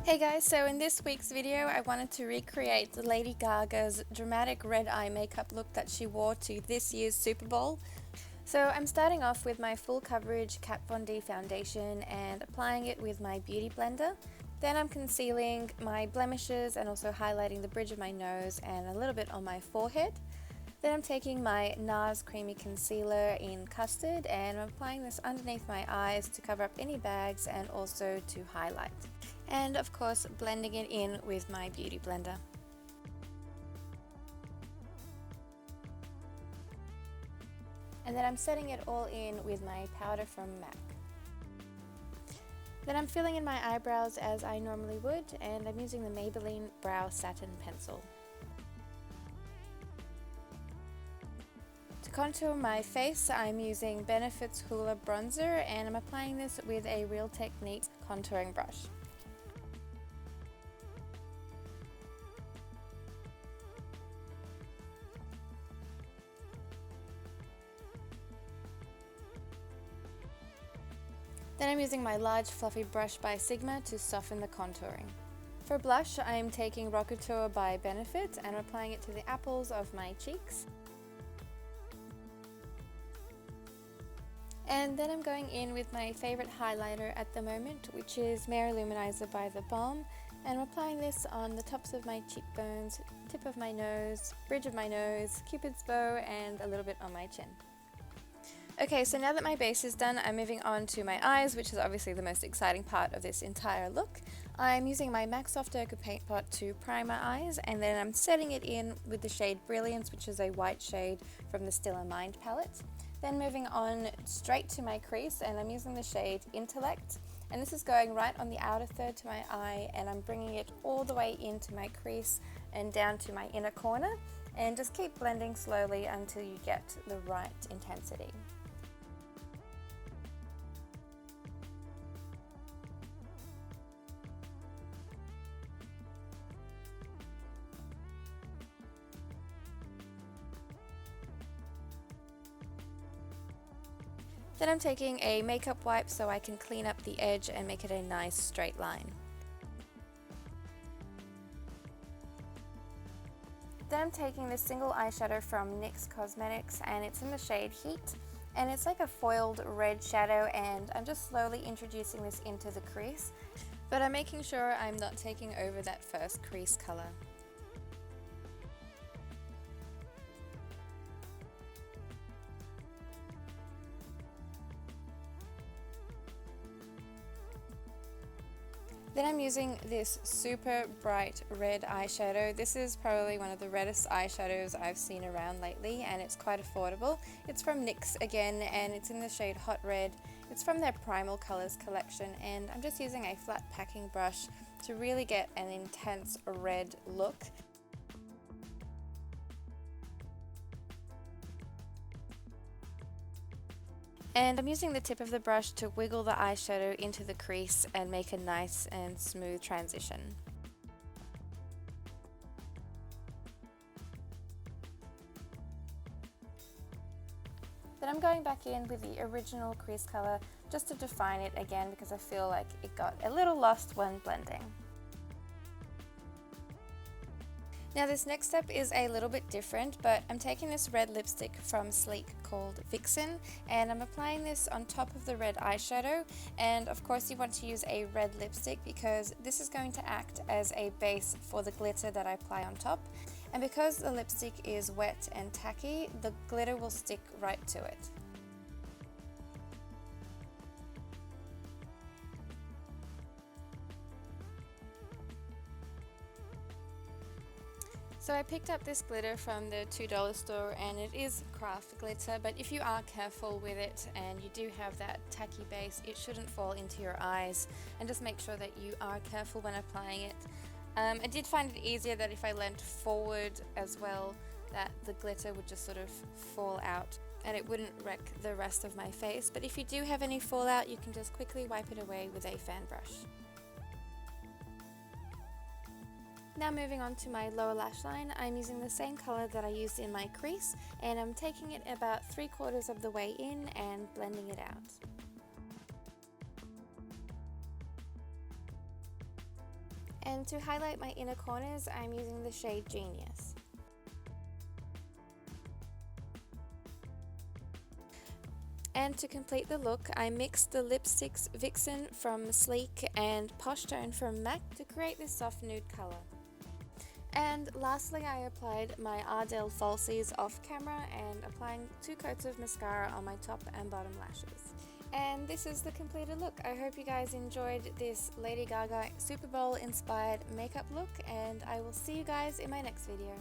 Hey guys, so in this week's video I wanted to recreate Lady Gaga's dramatic red eye makeup look that she wore to this year's Super Bowl. So I'm starting off with my full coverage Kat Von D foundation and applying it with my beauty blender. Then I'm concealing my blemishes and also highlighting the bridge of my nose and a little bit on my forehead. Then I'm taking my Nars Creamy Concealer in Custard and I'm applying this underneath my eyes to cover up any bags and also to highlight. And of course blending it in with my beauty blender. And then I'm setting it all in with my powder from MAC. Then I'm filling in my eyebrows as I normally would, and I'm using the Maybelline Brow Satin Pencil. To contour my face, I'm using Benefit's Hoola bronzer, and I'm applying this with a Real Technique contouring brush. Then I'm using my large fluffy brush by Sigma to soften the contouring. For blush, I'm taking Rockateur by Benefit and applying it to the apples of my cheeks. And then I'm going in with my favorite highlighter at the moment, which is Mineralise by the Balm, and I'm applying this on the tops of my cheekbones, tip of my nose, bridge of my nose, cupid's bow, and a little bit on my chin. Okay, so now that my base is done, I'm moving on to my eyes, which is obviously the most exciting part of this entire look. I'm using my MAC Soft Ochre paint pot to prime my eyes, and then I'm setting it in with the shade Brilliance, which is a white shade from the Stila Mind palette. Then moving on straight to my crease, and I'm using the shade Intellect, and this is going right on the outer third to my eye, and I'm bringing it all the way into my crease and down to my inner corner, and just keep blending slowly until you get the right intensity. Then I'm taking a makeup wipe so I can clean up the edge and make it a nice straight line. Then I'm taking this single eyeshadow from NYX Cosmetics, and it's in the shade Heat, and it's like a foiled red shadow, and I'm just slowly introducing this into the crease, but I'm making sure I'm not taking over that first crease color. Then I'm using this super bright red eyeshadow. This is probably one of the reddest eyeshadows I've seen around lately, and it's quite affordable. It's from NYX again, and it's in the shade Hot Red. It's from their Primal Colors collection, and I'm just using a flat packing brush to really get an intense red look. And I'm using the tip of the brush to wiggle the eyeshadow into the crease and make a nice and smooth transition. Then I'm going back in with the original crease color just to define it again, because I feel like it got a little lost when blending. Now this next step is a little bit different, but I'm taking this red lipstick from Sleek called Vixen, and I'm applying this on top of the red eyeshadow, and of course you want to use a red lipstick because this is going to act as a base for the glitter that I apply on top, and because the lipstick is wet and tacky, the glitter will stick right to it. So I picked up this glitter from the $2 store, and it is craft glitter, but if you are careful with it and you do have that tacky base, it shouldn't fall into your eyes, and just make sure that you are careful when applying it. I did find it easier that if I leant forward as well, that the glitter would just sort of fall out and it wouldn't wreck the rest of my face, but if you do have any fallout, you can just quickly wipe it away with a fan brush. Now moving on to my lower lash line, I'm using the same color that I used in my crease, and I'm taking it about 3/4 of the way in and blending it out. And to highlight my inner corners, I'm using the shade Genius. And to complete the look, I mixed the lipsticks Vixen from Sleek and Posh Tone from MAC to create this soft nude colour. And lastly, I applied my Ardell Falsies off camera and applying 2 coats of mascara on my top and bottom lashes. And this is the completed look. I hope you guys enjoyed this Lady Gaga Super Bowl inspired makeup look, and I will see you guys in my next video.